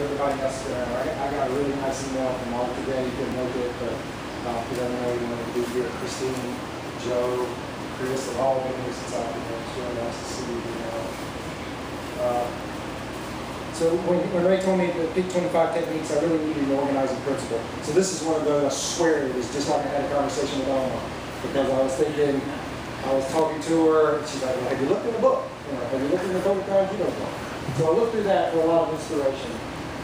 everybody else there. I got a really nice email from Mark today. He couldn't make it, but because I know you wanted to be here. Christine, Joe, Chris, have all been here since I've been here. It's really nice to see you. So when Ray told me the Peak 25 techniques, I really needed an organizing principle. So this is one of those, I swear it was just like I had a conversation with Alma. Because I was thinking, I was talking to her, and she's like, well, have you looked in the book? Have you looked in the Kodokan Judo book? So I looked through that for a lot of inspiration.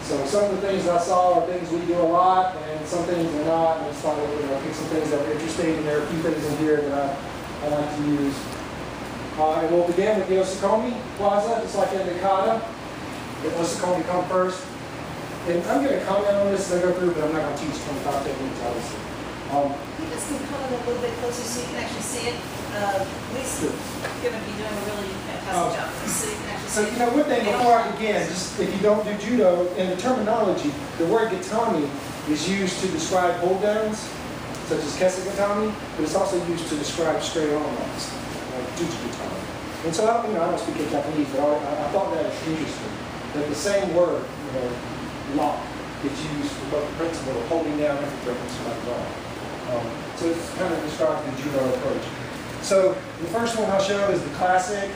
So some of the things I saw are things we do a lot, and some things are not. And I just thought, pick some things that were interesting, and there are a few things in here that I like to use. And we'll begin with the Osaekomi Waza, just like in the kata. The Osaekomi come first. And I'm going to comment on this as I go through, but I'm not going to teach 25 techniques, obviously. You just can come in a little bit closer so you can actually see it. Lisa's going to be doing a really fantastic job. So you can actually see it. One thing before I begin, just if you don't do judo, in the terminology, the word gatami is used to describe hold downs, such as kesa gatami, but it's also used to describe straight arm locks, like juju gatami. And so I don't speak in Japanese, but I thought that was interesting. That the same word, lock, gets used for both the principle of holding down and for breaking somebody's arm. So it kind of describes the judo approach. So the first one I'll show is the classic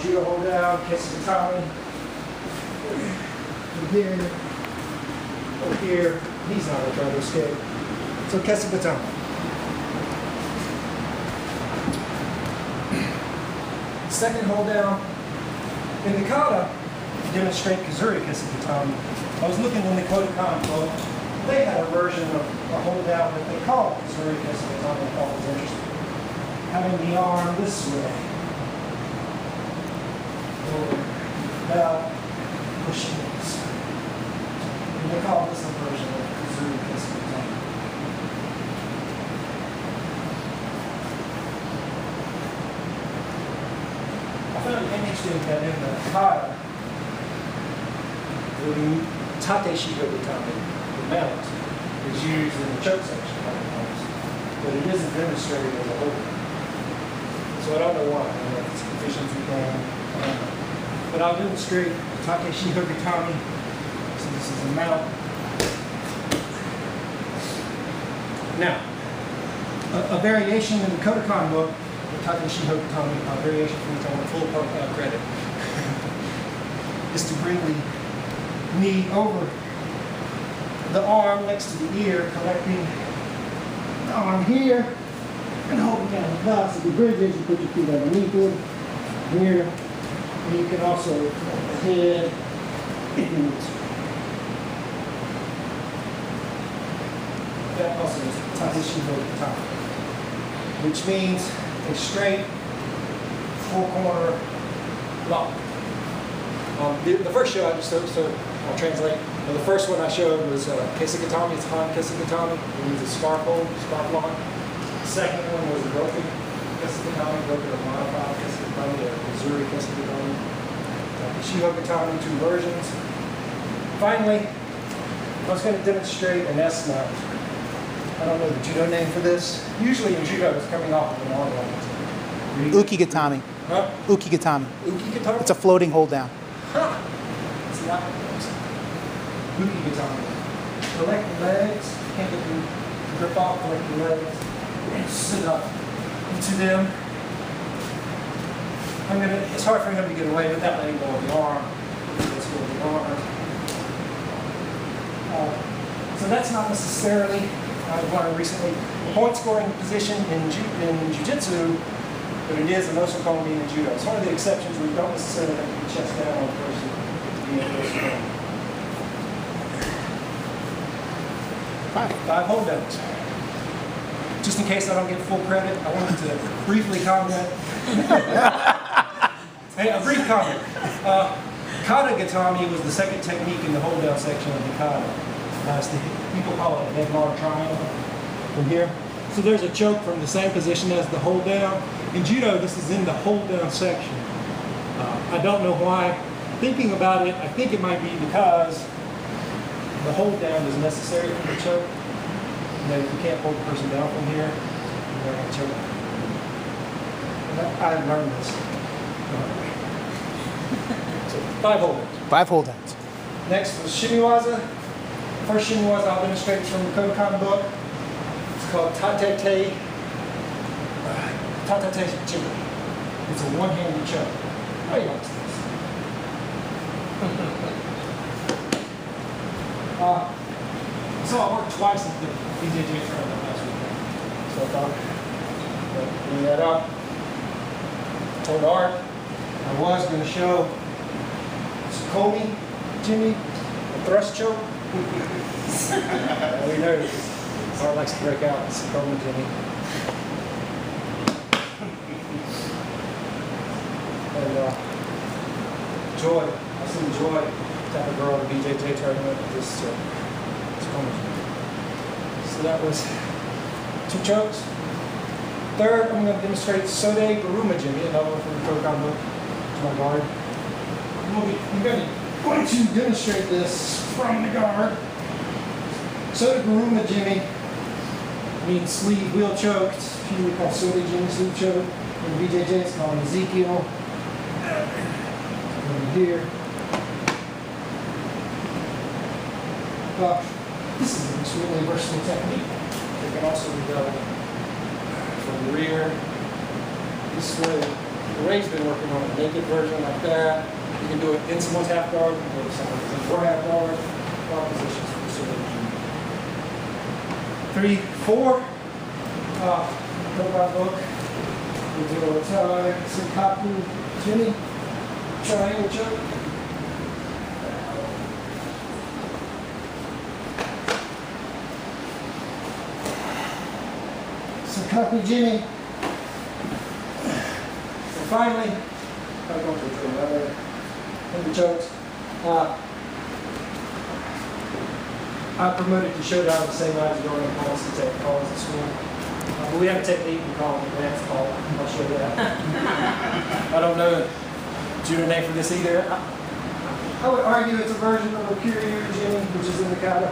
judo hold down, kesa gatami. Over here, he's not going to try to escape. So kesa gatami. Second hold down. In the kata, demonstrate Kazuri kesa gatami. I was looking in the Kodokan book. They had a version of a hold down that they called Kazuri kesa gatami. I thought was interesting. Having the arm this way. Now, pushing this. And they call this a version of Kazuri kesa gatami. I found it interesting that in the kata, the tate shiho gatami, the mount, is used in the choke section a lot of times, but it isn't demonstrated as a hold. So I don't know why. I don't know if it's a efficiency thing. But I'll demonstrate the tate shiho gatami. So this is the mount. Now, a variation in the Kodokan book, the tate shiho gatami, a variation from which I want full credit, is to bring the knee over the arm next to the ear, collecting the arm here, and holding down the butt. So the bridges, you put your feet underneath it, here, and you can also hold the head and that also is tate shiho gatami, which means a straight, full corner lock. The first show I just I'll translate. The first one I showed was kesa gatami. It's Han kesa gatami. It means a scarf hold, scarf lock. The second one was a broken kesa gatami, broken or modified kesa gatami, or Kazuri kesa gatami. Shiho gatami, two versions. Finally, I was going to demonstrate an S mount. I don't know the judo name for this. Usually in judo, it's coming off of an arm line. Uki gatami. Huh? Uki gatami. Uki gatami? It's a floating hold down. Huh. See that one? Uki gatami. Collect the legs. Can't get the grip off. Collect the legs. And sit up into them. It's hard for him to get away without letting go of the arm. Let's go with the arm. So that's not necessarily, I've learned recently, a point scoring position in jiu-jitsu, but it is an Osaekomi in judo. It's one of the exceptions where you don't necessarily have to be chest down on the person to be able to Five hold downs. Just in case I don't get full credit, I wanted to briefly comment. Hey, a brief comment. Kata gatami was the second technique in the hold down section of the kata. People call it a headlock triangle from here. So there's a choke from the same position as the hold down. In judo, this is in the hold down section. I don't know why. Thinking about it, I think it might be because the hold down is necessary for the choke. If you can't hold the person down from here, you're going to choke. I learned this. So 5 hold downs. 5 hold downs. Next was Shime Waza. First Shime Waza I'll demonstrate is from the Kodokan book. It's called Tatate Jimmy. It's a one-handed choke. How do you like this? So I worked twice at the BJJ tournament last weekend. So I thought, bring that up. Told Art I was going to show Osaekomi Jimmy, a thrust choke. We know Art likes to break out Osaekomi Jimmy. And Joy, I've seen Joy tap a girl at the BJJ tournament with this Osaekomi Jimmy. So that was 2 chokes. Third, I'm going to demonstrate Sode Garuma Jimmy, another one from the Kodokan book. To my guard. I'm going to demonstrate this from the guard. Sode Garuma Jimmy means sleeve wheel choked. Here we call Sode Jimmy sleeve choke. In BJJ, it's called Ezekiel. Over here. This is an extremely versatile technique. It can also be done from the rear. This way, Ray's been working on a naked version like that. You can do it in someone's half guard, you can do it in someone's in half guard. All positions for surgery. 3, 4. Kodokan book. We do a Senkaku Jimmy. Triangle choke. Senkaku Jimmy. And finally, I'm going to do another the chokes. I promoted to showdown the same night as going to calls to take calls at school. But we have a technique we call an advanced call. I'll show you that. I don't know the judo name for this either. I would argue it's a version of a Kiryu Jimmy, which is in the kata.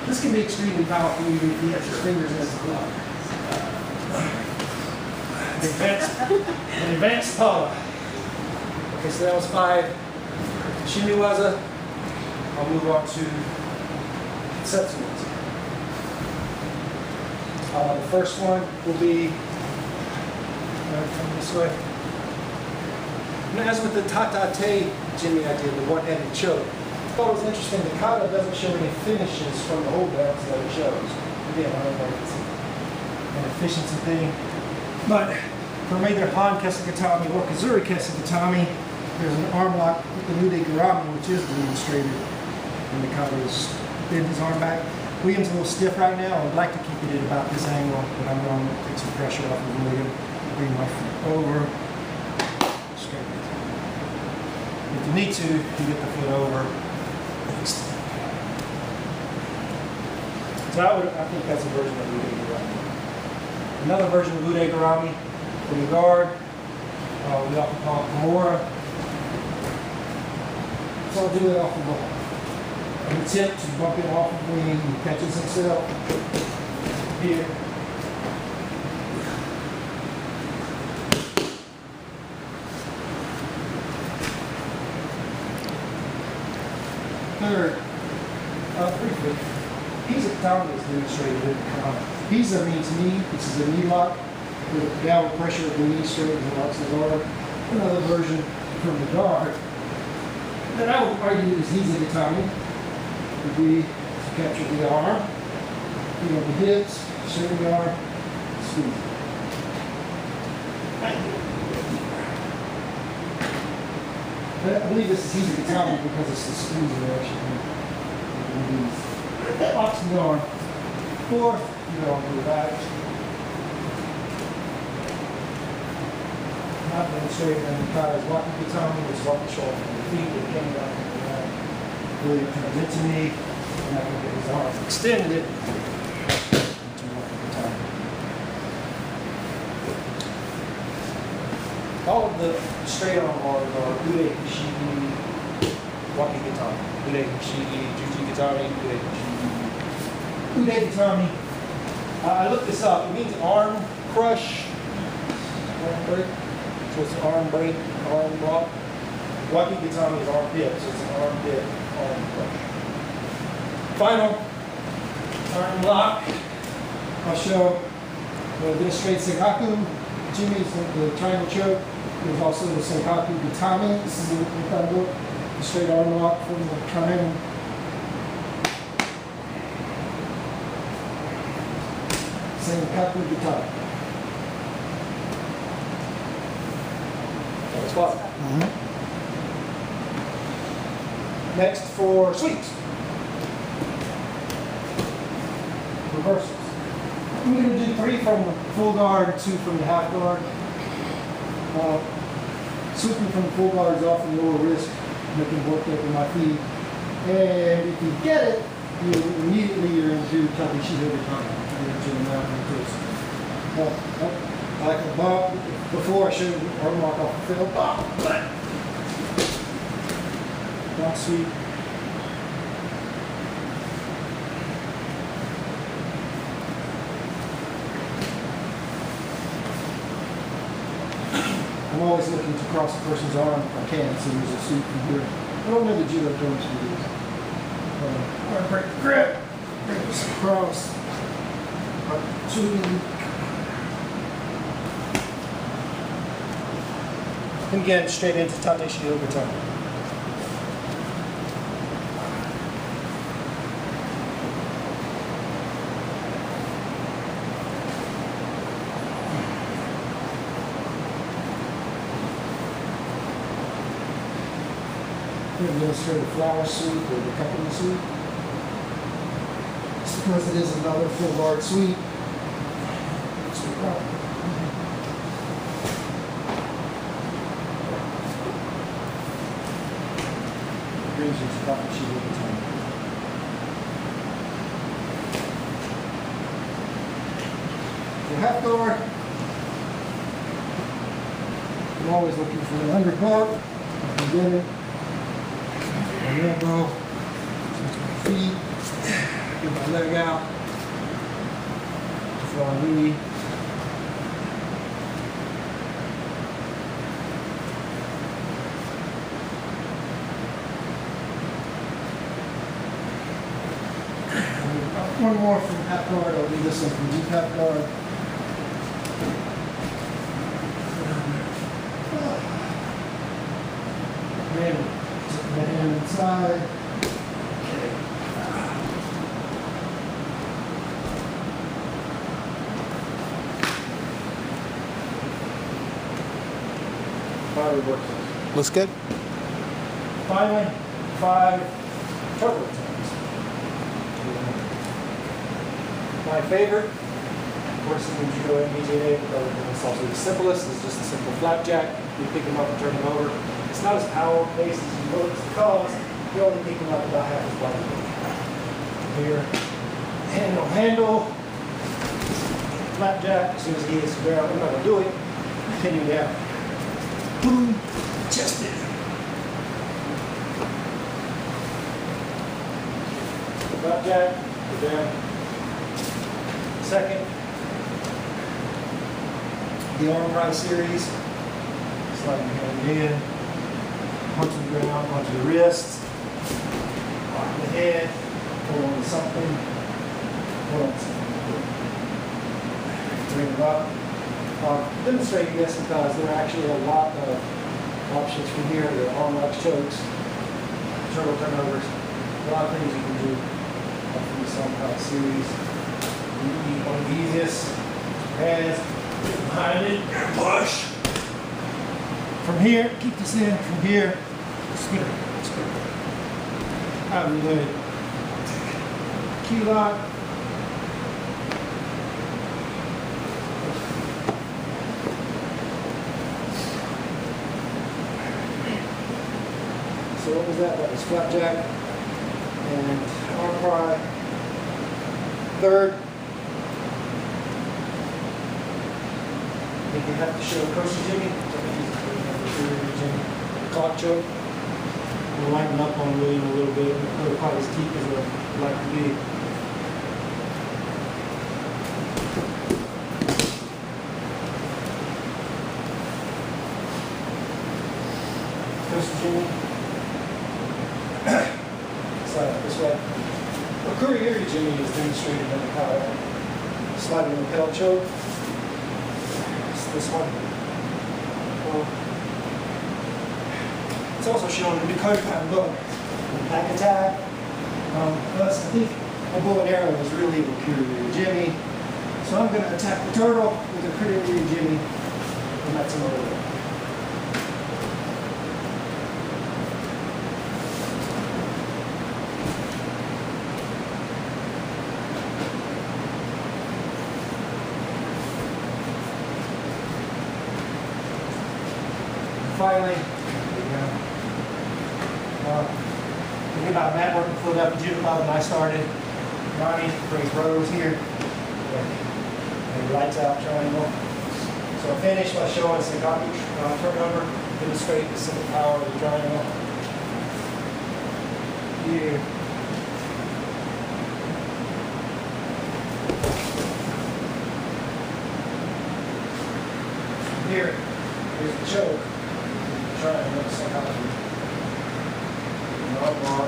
This can be extremely powerful even if he has his fingers in his glove. An advanced power. Okay, so that was 5. Shime Waza. I'll move on to Kansetsu Waza. The first one will be come this way. And as with the Tatate Jimmy I did, the one-handed choke, I thought it was interesting. The kata doesn't show any finishes from the hold downs that it shows. Again, I don't know if it's an efficiency thing. But from either Han Kesagatami or Kazuri Kesagatami, there's an arm lock with the Nude Garami, which is demonstrated. And the kata is bend his arm back. William's a little stiff right now. I'd like to keep it at about this angle, but I'm going to take some pressure off of William. Bring my foot over. Straight. If you need to, you get the foot over. So I think that's a version of Nude Garami. Another version of Nude Garami from the guard. We often call it Kimura. So I'll do it off the ball. And the tip to bump it off of me, he catches himself here. Third, briefly, Hizakatami is demonstrated. Hiza means knee. This is a knee lock with a downward pressure of the knee straight and locks the guard. Another version from the guard that I would argue is Hizakatami would be to capture the arm, feet on the hips, straighten the arm, squeeze it. I believe this is Hizakatami because it's the squeeze reaction. Boxing the arm. Fourth, you go on the back. Not demonstrated in the kata is Wakikatami, which is walk the shoulder from the feet, it came down from the back. Really comes into me, and I can get his arm extended into Wakikatami. All of the straight arm bars are Ude Hishii, Wakikatami. Ude Hishii, Juji Gatami, Ude Hishii. Ude Gatami. I looked this up. It means arm crush break. So it's an arm break, arm lock. Wakigatami is armpit, so it's an armpit, arm push. Final arm lock. I'll show the straight Senkaku. Jimmy's the triangle choke. There's also the Senkaku Gatami. This is the straight arm lock from the triangle. Senkaku Gatami. That was fun. Next for sweeps. Reversals. I'm going to do 3 from the full guard, 2 from the half guard. Sweeping from the full guard is often lower risk, making work up in my feet. And if you get it, you're into Takeshi every time. You're into the mountain twist. Like a bump, before I showed you arm lock off the field. Not sweep. I'm always looking to cross a person's arm if I can, so there's a sweep from here. I don't know the judo terms for these. Arm break, grip, bring this across. Sweeping. And again, straight into Tateshi Ogatami. We're going to straight a flower sweep or the company sweep. Just because it is another full guard sweep. Sweep out. Brings you to Takeshi Ogatami. For half guard, I'm always looking for an undercut. You can get it. Elbow, feet, get my leg out, fly knee. One more from half guard, I'll do this one from deep half guard. My hand inside. Okay. Looks good. Finally, 5 turbo attempts. My favorite, of course, in judo and BJA, because it's also the simplest, is just a simple flapjack. You pick them up and turn them over. It's not as power-based as you look because you only pick them up about half as body weight. Here, handle, flapjack. As soon as he hits the ground, I'm not going to do it. Continue down. Boom, chest in. Flapjack, go down. Second, the arm rise series. Slide your hand in. Onto the ground, onto the wrist, on the head, pull on something, pull on something. Bring it up. Demonstrating this because there are actually a lot of options from here. There are arm locks, chokes, turtle turnovers, a lot of things you can do from this arm rise series. One of the easiest hands, get behind it, and push. From here, keep this in, from here, spin it. Out of the leg. Key lock. So what was that? That was flapjack and arm pry. Third, I think you have to show Koshi Jimmy. Clock choke. We'll lighten up on William a little bit. He'll probably as deep as I'd like to be. twist jimmy. Slide it this way. A kuriri jimmy is demonstrated in the power. Sliding lapel choke. It's this one. It's also shown in the Kokan book. Back attack. Plus, I think a bow and arrow is really a kuriri jimmy. So I'm going to attack the turtle with a kuriri jimmy, and that's another way. Finally, thinking about Matt working for Philadelphia Judo Club when I started. Ronnie brings rows here. And lights out triangle. So I finish by showing Osaekomi turnover, demonstrate the simple power of the triangle. Here. Here, here's the choke. Triangle, Osaekomi. Love bar.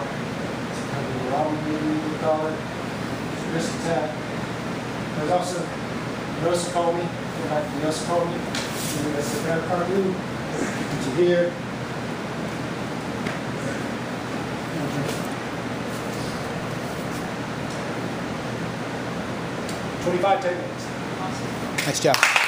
It's kind of a round, maybe you would call it. Wrist attack. There's also Osaekomi, go back to the Osaekomi, and that's the pericardium, to here. 25 techniques. Awesome. Nice job.